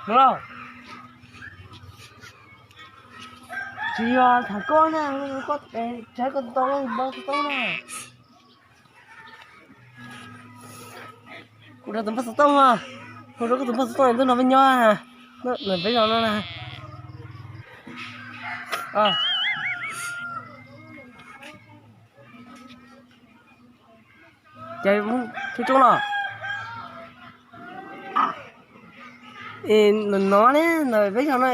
đúng không? Chỉ thằng con nè, có trái con to lên bao to nè. Cũng đã tụm bắt to mà. Hồi đó có tụm bắt to này tôi nói với nhau nè. Nó là bây giờ nó nè. Chạy muốn chơi chung nào. Nó đấy, nó bây giờ nó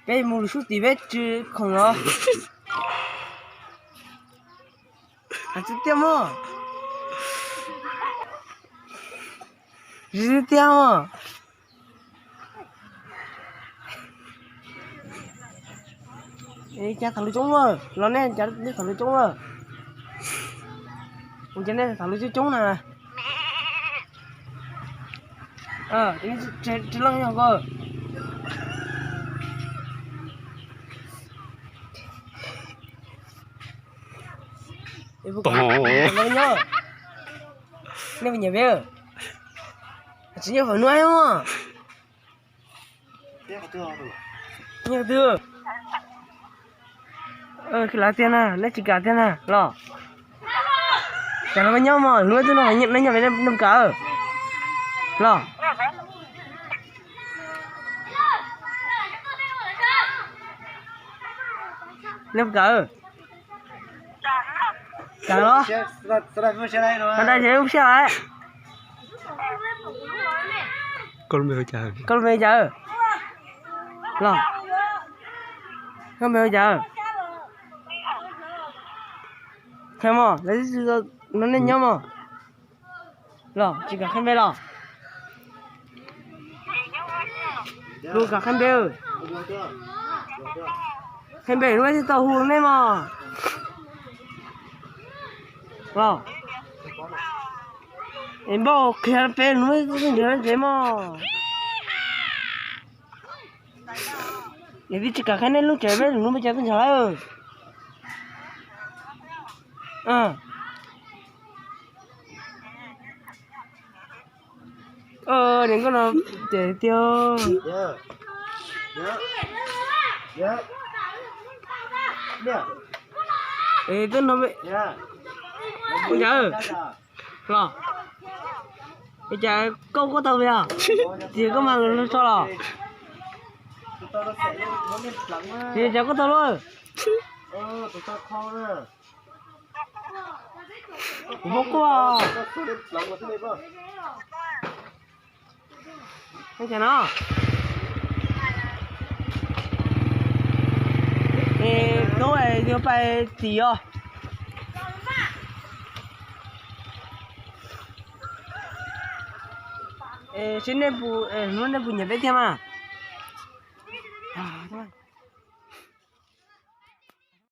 cái mùi sút tí vết chứ không nó. Chứ tiêm mà. Chứ tiêm mà. Ê, cha thằng lưu trúng rồi. Nó nè, cha đi thằng lưu trúng rồi. Ủa cha nè, thằng lưu trúng nè. Đi chơi lăng nhau cơ. Tổ nhớ. Nè về nhà về. Chỉ nhớ phải nuôi không? Nhớ chưa? Cái lá tiền à, lấy chỉ cả tiền à, lo. Chẳng là bao nhiêu mà, nuôi tôi nó phải nhận lấy nhà về năm cả. Lo. Năm cả. Cả đó. Cái đây thì không xe lại. Con mèo chờ. Con mèo chờ. Lo. Con mèo chờ. Xem mà, lấy nó lên nhau mà. Lo, chỉ cả khăn bê lo. Luôn cả khăn bê ơi. Khăn bê nó mới tàu hùn lên mà. Lo. Em bảo khăn bê nó mới nhớ thế mà. Để chỉ cả khăn này lúc trời về nó mới chạy tới trái ơi. Đừng có nó để tiêu. Ê, tôi nó bị. Bây giờ. Rồi. Bây giờ câu có tàu về à? Thì có mà nó cho là. Thì giờ có tàu luôn. Tụi tao kho nè. Bốc quá. Không chả nó. Tối này đi bay tí à. Xin em phụ, nó em phụ nhập với thêm à. Thôi.